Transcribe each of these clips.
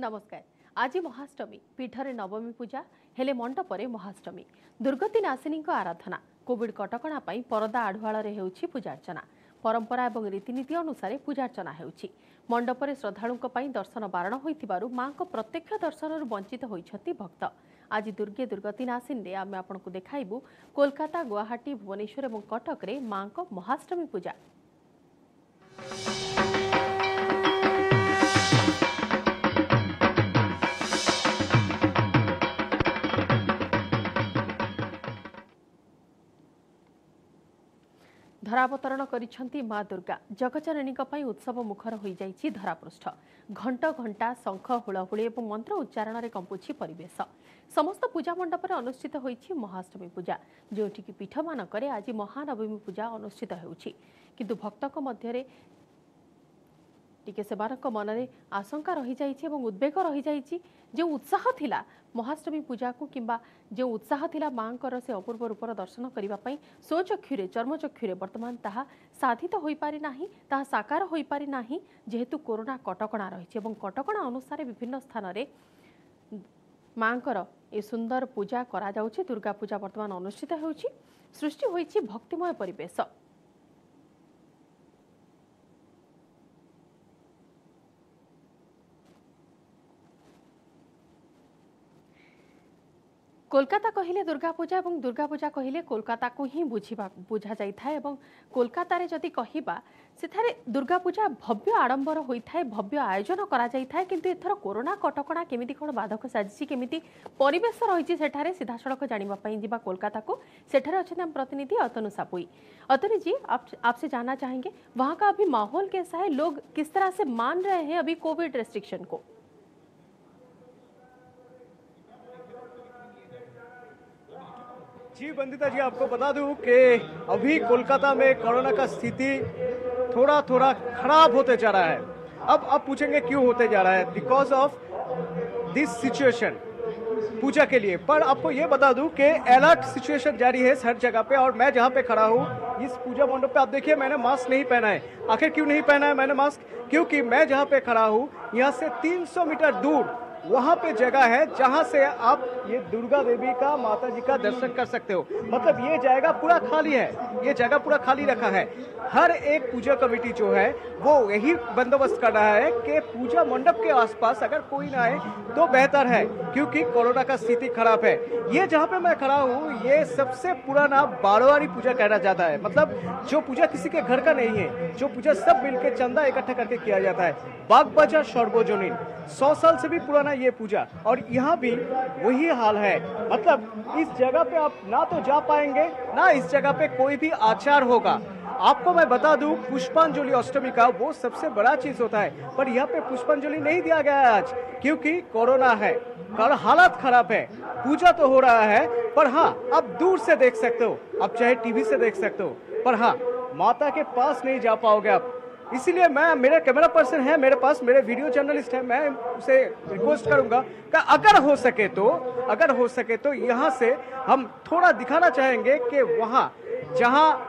नमस्कार। आज महाअष्टमी पीठरे नवमी पूजा हेले मंडपरे महाअष्टमी दुर्गति नाशिनी आराधना कोविड कटकणा परदा आढ़ुआल पूजार्चना परंपरा और रीतिनीति अनुसार पूजार्चना होउछि। मंडपरे श्रद्धालुओं दर्शन बारण होइथिबारु मां को प्रत्यक्ष दर्शन वंचित होइछथि भक्त। आज दुर्गे दुर्गति नाशिनी आमे आपनकु देखाइबु कोलकाता, गुवाहाटी, भुवनेश्वर और कटक रे मां को महाअष्टमी पूजा। धरावतरण करिछंती मां दुर्गा जगजननी उत्सव मुखर हो जाइछि धरापृष्ठ। घंट घंटा शंख हुलहुली और मंत्र उच्चारण में कंपुछि परिवेश। समस्त पूजा मंडप में अनुष्ठित होइछि महाअष्टमी पूजा, जोठी कि पीठ मानकरे आज महानवमी पूजा अनुष्ठित होउछि। किंतु भक्तक मध्यरे टिके सेमानक मनरे आशंका रही जाइछि एवं उद्वेग रही जाइछि। जो उत्साह थिला महाअष्टमी पूजा को किंबा जो उत्साह थिला मांकर से अपूर्व रूपर दर्शन करने पई स्वचक्षुरे चर्मचक्षुरे वर्तमान ताहा साधित होई पारि नाही, ताहा साकार होई पारि नाही, जेहेतु कोरोना कटकणा रही एवं कटकणा अनुसार विभिन्न स्थान रे मांकर ए सुंदर पूजा करा जाउछि। दुर्गा पूजा वर्तमान अनुष्ठित होउछि। सृष्टि होइछि भक्तिमय परिवेश। कोलकाता कहले दुर्गा पूजा और दुर्गा पूजा कहले कोलकाता को ही बुझा जाई था एवं कोलकाता रे जदि कहिबा सेठारे दुर्गा पूजा भव्य आडंबर होइथाय, भव्य आयोजन करा जाई था। किंतु एथर कोरोना कटकणा केमिति कोन बाधक साजिछि, केमिति परिवेश रहिछि सेठारे सीधा सड़क जानिबा पई जिबा कोलकाता को। सेठारे अछि हम प्रतिनिधि अतनु सापुई। अतनु जी, आपसे जानना चाहेंगे वहां का अभी माहौल कैसा है, लोग किस तरह से मान रहे हैं अभी कोविड रेस्ट्रिक्शन को? जी वंदिता जी, आपको बता दूं कि अभी कोलकाता में कोरोना का स्थिति थोड़ा थोड़ा खराब होते जा रहा है। अब आप पूछेंगे क्यों होते जा रहा है? बिकॉज ऑफ दिस सिचुएशन पूजा के लिए। पर आपको ये बता दूं कि अलर्ट सिचुएशन जारी है हर जगह पे। और मैं जहाँ पे खड़ा हूँ इस पूजा मंडप पे, आप देखिए मैंने मास्क नहीं पहना है। आखिर क्यों नहीं पहना है मैंने मास्क? क्योंकि मैं जहाँ पे खड़ा हूँ यहाँ से 300 मीटर दूर वहां पे जगह है जहां से आप ये दुर्गा देवी का, माता जी का दर्शन कर सकते हो। मतलब ये जगह पूरा खाली है, ये जगह पूरा खाली रखा है। हर एक पूजा कमेटी जो है वो यही बंदोबस्त कर रहा है कि पूजा मंडप के आसपास अगर कोई ना आए तो बेहतर है, क्योंकि कोरोना का स्थिति खराब है। ये जहाँ पे मैं खड़ा हूँ ये सबसे पुराना बारवारी पूजा कहना जाता है। मतलब जो पूजा किसी के घर का नहीं है, जो पूजा सब मिलकर चंदा इकट्ठा करके किया जाता है। बाग बाजार सर्वजनीन 100 साल से भी पुराना ये पूजा, और यहाँ भी वही हाल है। मतलब इस जगह पे आप ना तो जा पाएंगे, ना इस जगह पे कोई भी आचार होगा। आपको मैं बता दूं पुष्पांजलि अष्टमी का वो सबसे बड़ा चीज होता है, पर यहाँ पे पुष्पांजलि नहीं दिया गया है आज, क्योंकि कोरोना है। हालत खराब है। पूजा तो हो रहा है पर हाँ आप दूर से देख सकते हो, आप चाहे टीवी से देख सकते हो, पर हाँ माता के पास नहीं जा पाओगे आप। इसीलिए मैं, मेरे कैमरा पर्सन है मेरे पास, मेरे वीडियो जर्नलिस्ट है, मैं उसे रिक्वेस्ट करूंगा कि अगर हो सके तो यहाँ से हम थोड़ा दिखाना चाहेंगे कि वहाँ जहाँ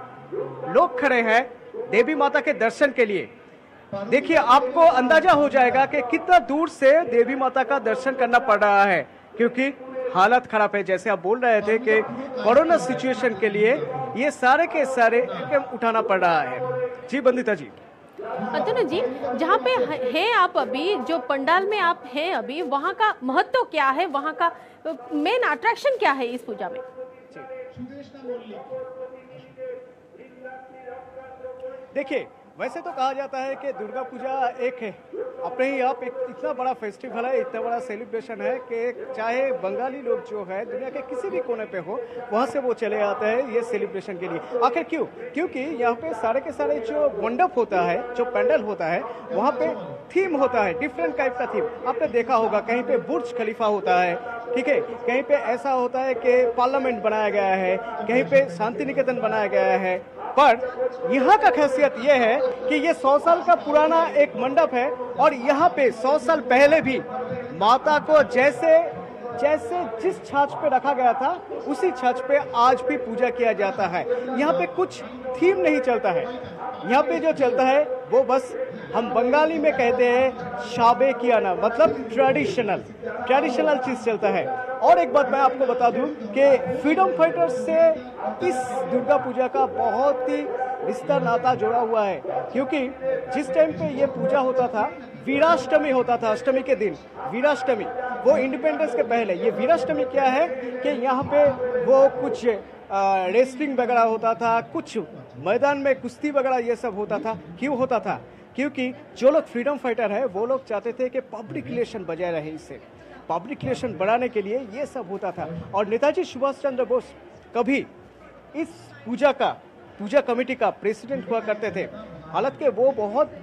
लोग खड़े हैं देवी माता के दर्शन के लिए, देखिए आपको अंदाजा हो जाएगा कि कितना दूर से देवी माता का दर्शन करना पड़ रहा है, क्योंकि हालत खराब है। जैसे आप बोल रहे थे कि कोरोना सिचुएशन के लिए ये सारे के सारे उठाना पड़ रहा है। जी बंदिता जी। अतनु जी, जहाँ पे हैं आप अभी, जो पंडाल में आप हैं अभी, वहाँ का महत्व क्या है, वहाँ का मेन अट्रैक्शन क्या है इस पूजा में? देखिए वैसे तो कहा जाता है कि दुर्गा पूजा एक है अपने ही आप एक इतना बड़ा फेस्टिवल है, इतना बड़ा सेलिब्रेशन है कि चाहे बंगाली लोग जो है दुनिया के किसी भी कोने पे हो वहाँ से वो चले आते हैं ये सेलिब्रेशन के लिए। आखिर क्यों? क्योंकि यहाँ पे सारे के सारे जो मंडप होता है, जो पंडाल होता है, वहाँ पे थीम होता है, डिफरेंट टाइप का थीम। आपने देखा होगा कहीं पे बुर्ज खलीफा होता है, ठीक है, कहीं पे ऐसा होता है कि पार्लियामेंट बनाया गया है, कहीं पे शांति निकेतन बनाया गया है। पर यहाँ का खासियत यह है कि ये 100 साल का पुराना एक मंडप है, और यहाँ पे 100 साल पहले भी माता को जैसे जैसे जिस छाछ पे रखा गया था उसी छाछ पे आज भी पूजा किया जाता है। यहाँ पे कुछ थीम नहीं चलता है, यहाँ पे जो चलता है वो बस हम बंगाली में कहते हैं शाबे कियाना, मतलब ट्रेडिशनल चीज चलता है। और एक बात मैं आपको बता दूं कि फ्रीडम फाइटर्स से इस दुर्गा पूजा का बहुत ही रिश्ता नाता जुड़ा हुआ है, क्योंकि जिस टाइम पे ये पूजा होता था वीराष्टमी होता था, अष्टमी के दिन वीराष्टमी, वो इंडिपेंडेंस के पहले। ये वीराष्टमी क्या है कि यहाँ पे वो कुछ रेसलिंग वगैरह होता था, कुछ मैदान में कुश्ती वगैरह ये सब होता था। क्यों होता था? क्योंकि जो लोग फ्रीडम फाइटर है वो लोग चाहते थे कि पब्लिक रिलेशन बजाय रहे, इससे पब्लिक रिलेशन बढ़ाने के लिए ये सब होता था। और नेताजी सुभाष चंद्र बोस कभी इस पूजा कमेटी का प्रेसिडेंट हुआ करते थे। हालांकि वो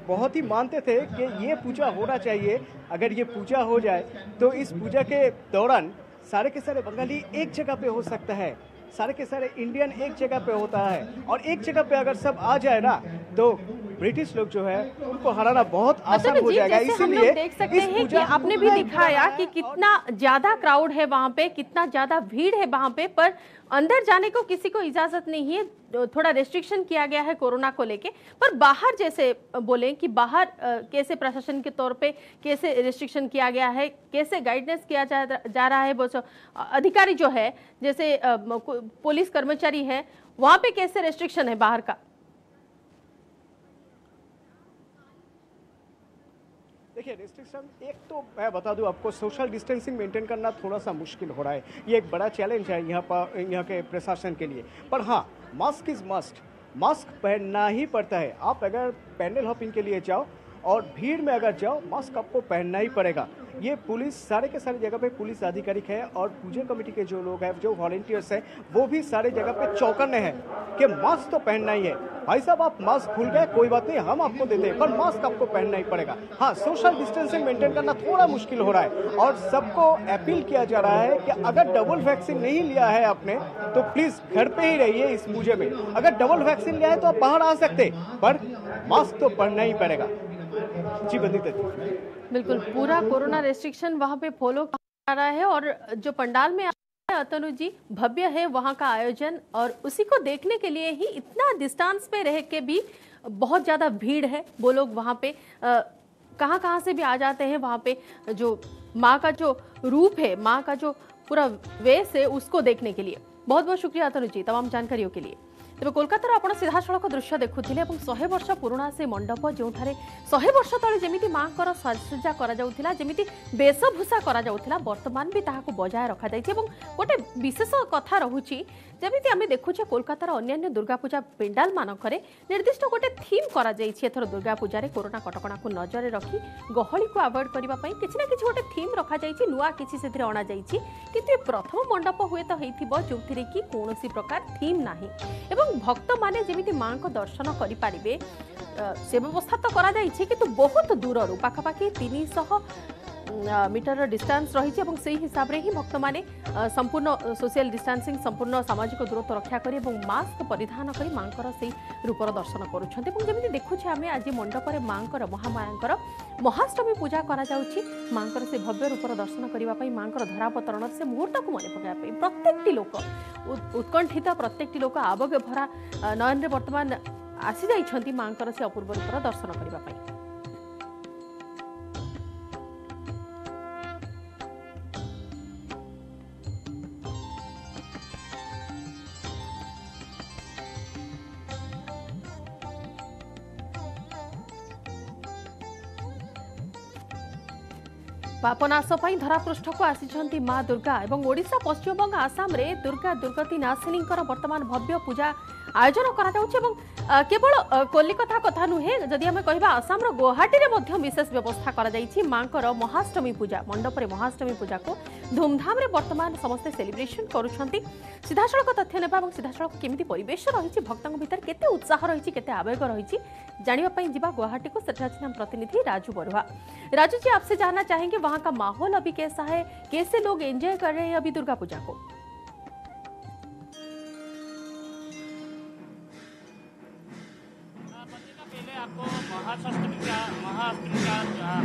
बहुत ही मानते थे कि ये पूजा होना चाहिए। अगर ये पूजा हो जाए तो इस पूजा के दौरान सारे के सारे बंगाली एक जगह पे हो सकता है, सारे के सारे इंडियन एक जगह पे होता है, और एक जगह पे अगर सब आ जाए ना तो ब्रिटिश लोग जो है उनको हराना बहुत आसान हो जाएगा। इसीलिए देख सकते हैं कि आपने भी दिखाया कि कितना ज्यादा क्राउड है वहां पे, कितना ज्यादा भीड़ है वहां पे, पर अंदर जाने को किसी को इजाजत नहीं है। थोड़ा रेस्ट्रिक्शन किया गया है कोरोना को लेके, पर बाहर जैसे बोले कि बाहर कैसे प्रशासन के तौर पे कैसे रेस्ट्रिक्शन किया गया है, कैसे गाइडेंस किया जा रहा है, वो अधिकारी जो है जैसे पुलिस कर्मचारी है वहां पे कैसे रेस्ट्रिक्शन है बाहर का? देखिए रेस्ट्रिक्शन, एक तो मैं बता दूं आपको, सोशल डिस्टेंसिंग मेंटेन करना थोड़ा सा मुश्किल हो रहा है। ये एक बड़ा चैलेंज है यहाँ के प्रशासन के लिए। पर हाँ, मास्क इज मस्ट, मास्क पहनना ही पड़ता है। आप अगर पैंडल हॉपिंग के लिए जाओ और भीड़ में अगर जाओ, मास्क आपको पहनना ही पड़ेगा। ये पुलिस सारे के सारे जगह पे पुलिस आधिकारिक है, और पूजा कमेटी के जो लोग हैं, जो वॉलंटियर्स हैं, वो भी सारे जगह पे चौकन्ने हैं कि मास्क तो पहनना ही है। भाई साहब आप मास्क भूल गए कोई बात नहीं, हम आपको देते हैं, पर मास्क आपको पहनना ही पड़ेगा। हाँ, सोशल डिस्टेंसिंग मेंटेन करना थोड़ा मुश्किल हो रहा है, और सबको अपील किया जा रहा है कि अगर डबल वैक्सीन नहीं लिया है आपने तो प्लीज घर पे ही रहिए इस पूजे में। अगर डबल वैक्सीन लिया है तो आप बाहर आ सकते, पर मास्क तो पहनना ही पड़ेगा। जी बंदिता जी, बिल्कुल पूरा कोरोना रेस्ट्रिक्शन वहां पे फॉलो कर रहा है, और जो पंडाल में अतनु जी भव्य है वहां का आयोजन, और उसी को देखने के लिए ही इतना डिस्टेंस पे रह के भी बहुत ज्यादा भीड़ है। वो लोग वहां पे कहां से भी आ जाते हैं। वहां पे जो माँ का जो रूप है, माँ का जो पूरा वेश है, उसको देखने के लिए। बहुत बहुत शुक्रिया अतनु जी तमाम जानकारियों के लिए। तेज कोलकाता आप सीधासख दृश्य देखुले, 100 वर्ष पुराणा से मंडप जो 100 वर्ष तले जमी माँ साजसज्जा करमी वेशभूषा बर्तमान भी ताकू बजाय रखा गोटे विशेष कथा रोचे जमी आम देखुचे कोलकातार अन्य दुर्गा पूजा पेंडाल मानक निर्दिष्ट गोटे थीम कर दुर्गा पूजा कोरोना कटकणा को नजर रखी गहली को अवॉइड करने किसी ना किसी गोटे थीम रखा नुआ किसी से अणा किंतु प्रथम मंडप हुए तो जो कि कौन प्रकार थीम ना भक्त माने जमी माँ को दर्शन करें से व्यवस्था तो करा किंतु बहुत दूर पाखापाखि 300 मीटर डिस्टेंस रही से हिसाब से ही भक्त माने संपूर्ण सोशल डिस्टेंसिंग संपूर्ण सामाजिक दूरत्व रक्षा करें मास्क परिधान कर माँ से रूपर दर्शन करुँच। देखुचे आम आज मंडप में माँ महामाया महाष्टमी पूजा करा माँ से भव्य रूपर दर्शन करने माँ धरावतरण से मुहूर्त को मन पकाई प्रत्येक लोक उत्कंठित प्रत्येक लोक आवेग भरा नयन वर्तमान आसी जाइछंती माँ से अपूर्व रूपर दर्शन करने। पापनाश धरापृष्ठ को आसी माँ दुर्गा और ओडिशा पश्चिमबंग आसाम रे दुर्गा दुर्गति नाशिनी वर्तमान भव्य पूजा आयोजन करा केवल कोलिकता कथा नुहे जदि आम कह आसाम गुवाहाटी में विशेष व्यवस्था करा माँ महाष्टमी पूजा मंडप में महाष्टमी पूजा को धूमधाम रे वर्तमान समस्ते सेलिब्रेशन करुछंती। सीधासलख तथ्य नेबा और सीधासलख केमिति परिवेश रही भक्तों भीतर केते उत्साह रही केते आवेग रही जानिबा जीवा गुवाहाटी को सेठाछि नाम प्रतिनिधि राजू बरुआ। राजू जी आपसे जानना चाहेंगे वहाँ का माहौल अभी कैसा है, कैसे लोग एंजॉय कर रहे हैं अभी दुर्गा पूजा को? आपको महाअष्टमी का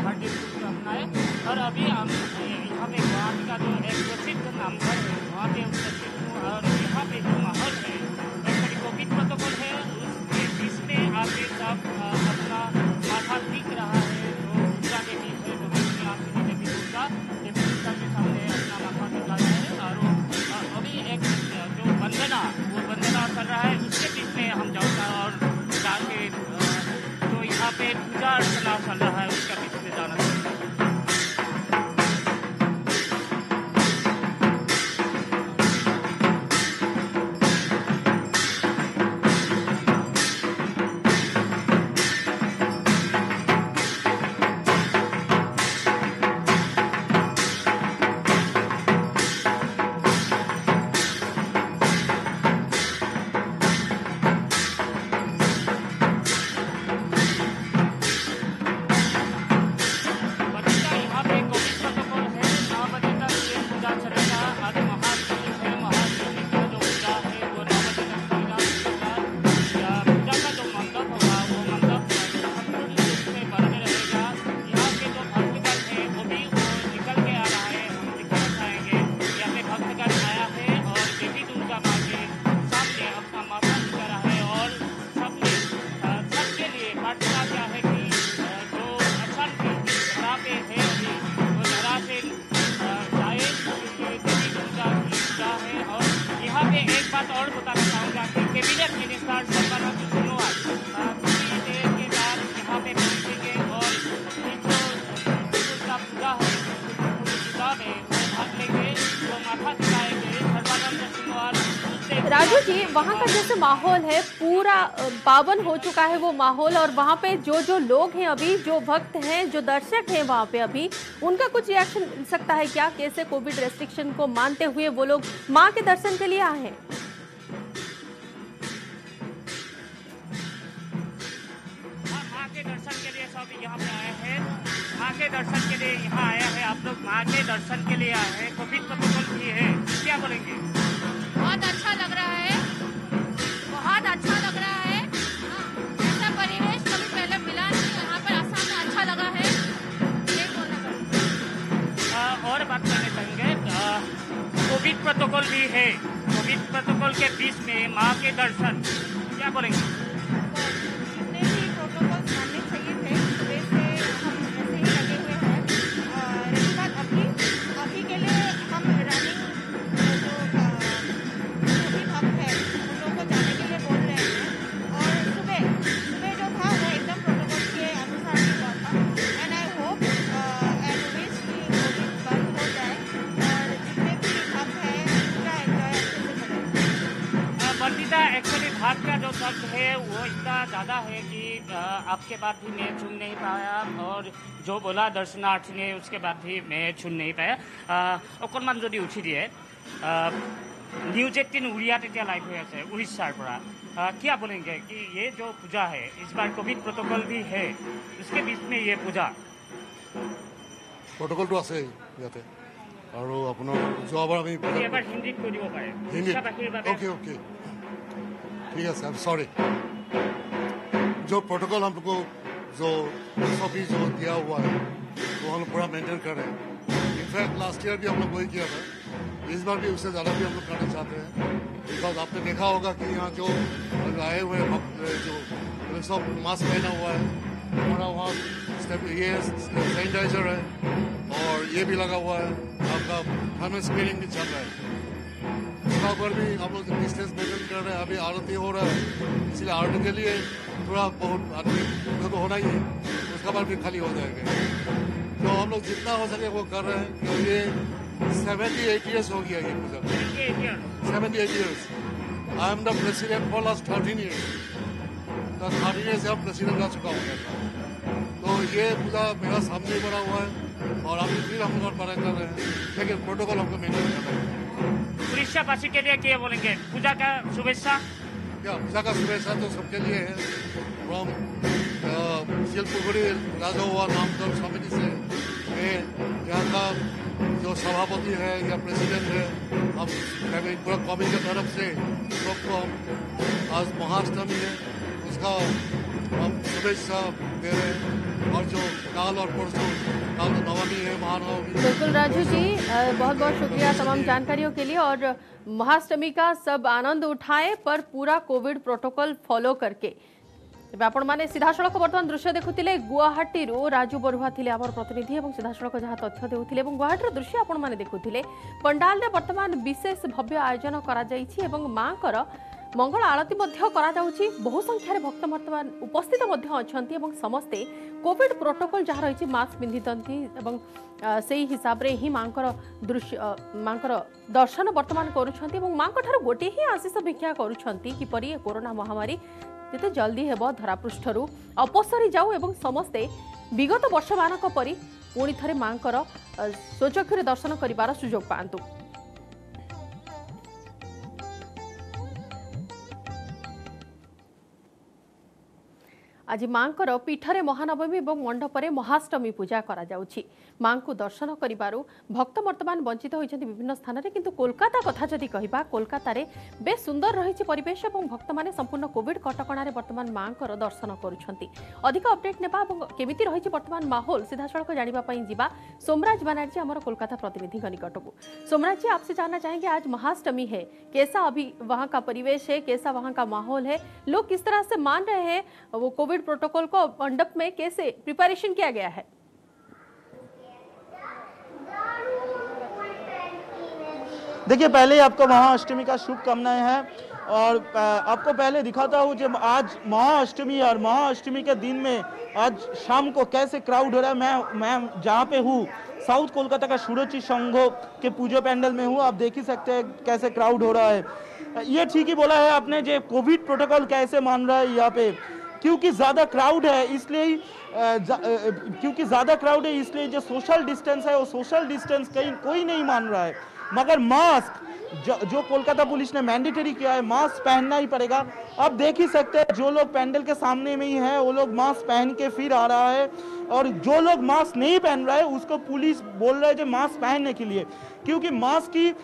हार्दिक शुभकामनाएं। और अभी हम यहाँ पे गुवाहाटी का जो एक प्रसिद्ध नामघर है वहाँ पे उपस्थित हूँ और यहाँ पे जो माहौल है एक्चुअली कोविड प्रोटोकॉल है उसके बीच में आके सब अपना माथा टिक रहा है। जो दुर्गा देवी है जो आखिरी देवी दुर्गा के सामने अपना माथा टिका है। और अभी एक जो वंदना कर रहा है उसके बीच में हम जाऊँगा और जाके जो यहाँ पे पूजा अर्चना चल रहा है उसका बीच में जाना चाहिए। और बताना चाहूँगा कि कैबिनेट मिनिस्टर सर्बानंद सोनोवाल कुछ देर के बाद यहाँ पे पहुँचेंगे और जो पूजा है पूजा में भाग लेंगे तो माथा टिकाएंगे सर्बानंद सोनोवाल। राजू जी, वहाँ का जैसे माहौल है पूरा पावन हो चुका है वो माहौल, और वहाँ पे जो लोग हैं अभी, जो भक्त हैं, जो दर्शक हैं वहाँ पे अभी, उनका कुछ रिएक्शन मिल सकता है क्या? कैसे कोविड रेस्ट्रिक्शन को मानते हुए वो लोग माँ के दर्शन के लिए आए हैं? माँ के दर्शन के लिए सब यहाँ पे आए हैं। माँ के दर्शन के लिए यहाँ आया है। आप लोग माँ के दर्शन के लिए आए हैं। कोविड प्रोटोकॉल भी है, क्या बोलेंगे? बहुत अच्छा लग रहा है, बहुत अच्छा लग रहा है। ऐसा परिवेश कभी पहले मिला नहीं, यहाँ पर आसाम में अच्छा लगा है। ये बोलना चाहूँगा। और बात करना चाहेंगे, कोविड प्रोटोकॉल भी है। कोविड प्रोटोकॉल के बीच में माँ के दर्शन, क्या बोलेंगे? जितने भी प्रोटोकॉल्स मानने चाहिए थे वैसे हम ऐसे ही लगे हुए हैं। रही बात अभी के लिए हम रनिंग जो भी भक्त है उन लोगों को जाने के लिए बोल रहे हैं। और सुबह जो था वो एकदम प्रोटोकॉल के अनुसार ही हुआ था। And I hope and wish कि कोविड बंद हो जाए और जितने भी भक्त है पूरा एंजॉय अच्छे से करें। बंदिता, एक्चुअली भाग का जो दर्द है वो इतना ज़्यादा है कि आपके बाद भी मैं चुन नहीं पाया, और जो बोला दर्शनार्थी ने उसके बाद भी मैं चुन नहीं पाया। অকণমান যদি উঠি দিয়ে न्यूज 18 उड़िया তেতিয়া लाइव हो আছে उड़ीसार পৰা। क्या बोलेंगे कि ये जो पूजा है इस बार कोविड प्रोटोकॉल भी है, इसके बीच में ये पूजा প্ৰট'কলটো আছে ইয়াতে আৰু আপোনাৰ যোৱাবাৰ আমি এবাৰ হিন্দীত কৈ দিব পাৰে উড়িষ্যাবাসীৰ বাবে। ओके ओके ठीक है सर, सॉरी। जो प्रोटोकॉल हम लोग को जो SOP जो दिया हुआ है वो हम लोग पूरा मेंटेन कर रहे हैं। इनफैक्ट लास्ट ईयर भी हम लोग वही किया था, इस बार भी उससे ज़्यादा भी हम लोग करना चाहते हैं। बिकॉज आपने देखा होगा कि यहाँ जो आए हुए जो सब मास्क पहना हुआ है, हमारा वहाँ ये सैनिटाइजर है और ये भी लगा हुआ है, आपका थर्मल स्क्रीनिंग भी चल रहा है। उसका ऊपर भी हम लोग डिस्टेंस मेंटेन कर रहे हैं। अभी आरती हो रहा है, इसलिए आरती के लिए थोड़ा बहुत आदमी तो होना ही है, उसका बाद भी खाली हो जाएगा। तो हम लोग जितना हो सके वो कर रहे हैं। तो ये 78 ईयर्स हो गया ये पूजा, 78 years. I am the president for last 13 years. तो 13 ईयर्स से हम प्रेसिडेंट रह चुका हूँ। तो ये पूजा मेरा सामने बना हुआ है और अभी फिर हम लोग कर रहे हैं, लेकिन प्रोटोकॉल हमको मेंटेन करना है। उड़ीसावासी के लिए क्या बोलेंगे? पूजा का शुभेच्छा। क्या पूजा का शुभेच्छा तो सबके लिए है। फ्रॉम शिलपुगुड़ी राजोवा नामकरण समिति से मैं यहाँ का जो सभापति है या प्रेसिडेंट है, हम पूरा कॉमी की तरफ से सबको हम आज महाअष्टमी है उसका हम शुभेच्छा दे रहे हैं। और जो काल और परसों, काल नवमी है, महानवमी। बिल्कुल राजू जी, बहुत बहुत शुक्रिया तमाम जानकारियों के लिए। और महाअष्टमी का सब आनंद उठाए पर पूरा कोविड प्रोटोकॉल फॉलो करके। आपण माने सीधा सड़क बर्तमान दृश्य देखुतिले गुवाहाटी राजू बरुआ थिले आमर प्रतिनिधि और सीधा सड़क जहाँ तथ्य देउथिले और गुवाहाटी दृश्य आपण माने देखुतिले पंडाल रे वर्तमान विशेष भव्य आयोजन करा जाइछि एवं मांकर मंगल आरती मध्य करा जाउछि। बहु संख्यार भक्त वर्तमान उपस्थित मध्य अछंती एवं समस्ते कोविड प्रोटोकॉल जहाँ रही मास्क पिंधितंती एवं सेही हिसाब रे ही मांकर दृश्य मांकर दर्शन वर्तमान करूछंती एवं मांक ठारू गोटे ही आशीष भिक्षा करूछंती किपरि कोरोना महामारी जिते जल्दी हेब धरापृष्ठरू अपसरी जाऊ एवं समस्ते विगत वर्ष मानक परि पुणी थरे मांकर स्वचक्षुरे दर्शन करिवार सुजोग पांतु। आज मांकर पीठरे महानवमी और मंडपरे महाअष्टमी पूजा करा जाउछि। मां को दर्शन करिबारु भक्त वर्तमान वंचित होइछन्ति विभिन्न स्थान रे, किंतु कोलकाता कथा जदि कहिबा कोलकाता रे बेस सुंदर रहिछि परिवेश और भक्त माने संपूर्ण कोविड कटकणा रे वर्तमान मांकर दर्शन करूछन्ति। अधिक अपडेट नेबा और केमिति रहिछि वर्तमान माहौल सीधा सड़क जानिबा पई जिबा सोमराज बनर्जी हमर कोलकाता प्रतिनिधि निकट को। सोमराज जी, आपसे जानना चाहेंगे आज महाअष्टमी है, कैसा अभी वहां का परिवेश है, कैसा वहां का माहौल है, लोग किस तरह से मान रहे हैं वो कोविड प्रोटोकॉल को, मंडप में कैसे प्रिपरेशन किया गया है? देखिए, पहले आपको महाअष्टमी का शुभकामनाएं हैं और आपको पहले दिखाता हूं जब आज महाअष्टमी और महाअष्टमी के दिन में आज शाम को कैसे क्राउड हो रहा है। मैं जहां पे हूं साउथ कोलकाता का सुरुचि संघ के पूजा पैंडल में हूं। आप देख ही सकते हैं कैसे क्राउड हो रहा है। ये ठीक ही बोला है आपने, जो कोविड प्रोटोकॉल कैसे मान रहा है यहाँ पे, क्योंकि ज़्यादा क्राउड है इसलिए जो सोशल डिस्टेंस है वो सोशल डिस्टेंस कहीं कोई नहीं मान रहा है। मगर मास्क जो कोलकाता पुलिस ने मैंडेटरी किया है, मास्क पहनना ही पड़ेगा। आप देख ही सकते हैं जो लोग पैंडल के सामने में ही है वो लोग मास्क पहन के फिर आ रहा है और जो लोग मास्क नहीं पहन रहा है उसको पुलिस बोल रहा है जो मास्क पहनने के लिए, क्योंकि मास्क की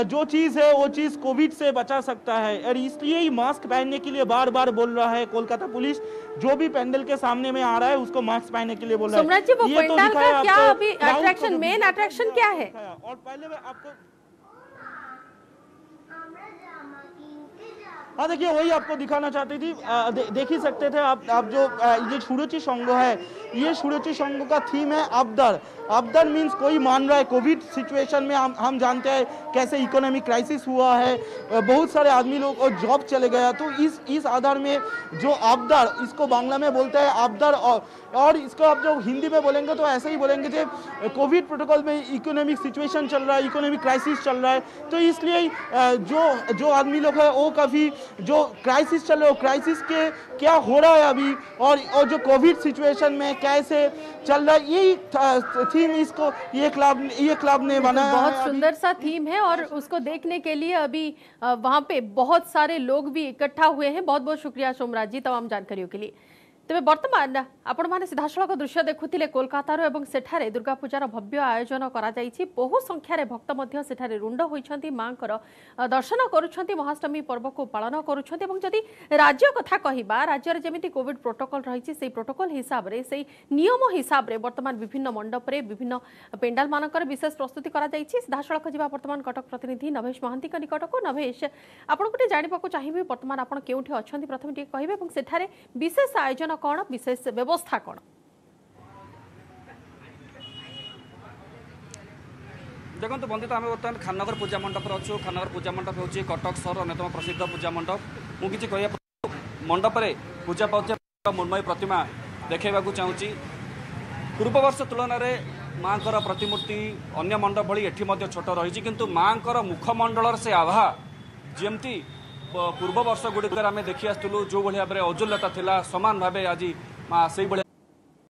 जो चीज़ है वो चीज़ कोविड से बचा सकता है और इसलिए ही मास्क पहनने के लिए बार बार बोल रहा है कोलकाता पुलिस। जो भी पैंडल के सामने में आ रहा है उसको मास्क पहनने के लिए बोल रहा है। सोमराज जी, वो पंडाल का क्या अभी अट्रैक्शन, मेन अट्रैक्शन क्या है? और पहले मैं आपको हाँ देखिए वही आपको दिखाना चाहती थी। देख ही सकते थे आप जो ये सुरुचि संघ है, ये सुरुचि संघ का थीम है अबदर। अबदर मीन्स कोई मान रहा है कोविड सिचुएशन में हम जानते हैं कैसे इकोनॉमिक क्राइसिस हुआ है, बहुत सारे आदमी लोग और जॉब चले गया, तो इस आधार में जो अबदर, इसको बांग्ला में बोलते हैं अबदर और इसको आप जो हिंदी में बोलेंगे तो ऐसे ही बोलेंगे जो कोविड प्रोटोकॉल में इकोनॉमिक सिचुएशन चल रहा है, इकोनॉमिक क्राइसिस चल रहा है, तो इसलिए जो आदमी लोग है वो काफ़ी जो क्राइसिस चल रहा है, क्राइसिस के क्या हो रहा है अभी और जो कोविड सिचुएशन में कैसे चल रहा है, यही थीम इसको ये क्लब ने बनाया। बहुत सुंदर सा थीम है और उसको देखने के लिए अभी वहां पे बहुत सारे लोग भी इकट्ठा हुए हैं। बहुत बहुत शुक्रिया सोमराज जी तमाम जानकारियों के लिए। तेज बर्तमान आपण मैंने सीधासलख दृश्य देखुले कोलकातार एवं सेठारे दुर्गा पूजार भव्य आयोजन करा जाइछि। बहु संख्यार भक्त मध्य सेठारे रुंड होइछन्ति, मांकर दर्शन करुछन्ति, महाअष्टमी पर्व को पालन करुछन्ति। एवं जदि राज्य कथा कहिबा, राज्य रे जेमिति कोविड प्रोटोकॉल रहिछि सेही प्रोटोकॉल हिसाब रे, सेही नियम हिसाब रे वर्तमान विभिन्न मंडप रे विभिन्न पेंडाल मानकर विशेष प्रस्तुति करा जाइछि। सीधासलख जिबा वर्तमान कटक प्रतिनिधि नभेश महांती का निकट को। नभेश, आपण गोटे जानिबाकू चाहिबे वर्तमान आपण केउठी अछन्ति, प्रथम टिके कहिबे एवं सेठारे विशेष आयोजन कौन, विशेष व्यवस्था कौन? देखो बंदित आम बर्तमान खाननगर पूजा मंडप अच्छु। खाननगर पूजा मंडप हूँ कटक सहर अन्यतम प्रसिद्ध पूजा मंडप। मुझे कह मंडप रे पूजा पाउछ मृण्मयी प्रतिमा देखा चाहूँगी। पूर्व वर्ष तुलन में माँ प्रतिमूर्ति अन्य मंडप भली एठी मध्य छोट रही, किंतु माँ मुखमंडल से आभा जमती पूर्व वर्ष गुड़िक आम देखी आसलु जो भाई भाव औज्ज्वल्यता थिला, समान भाव आज माँ से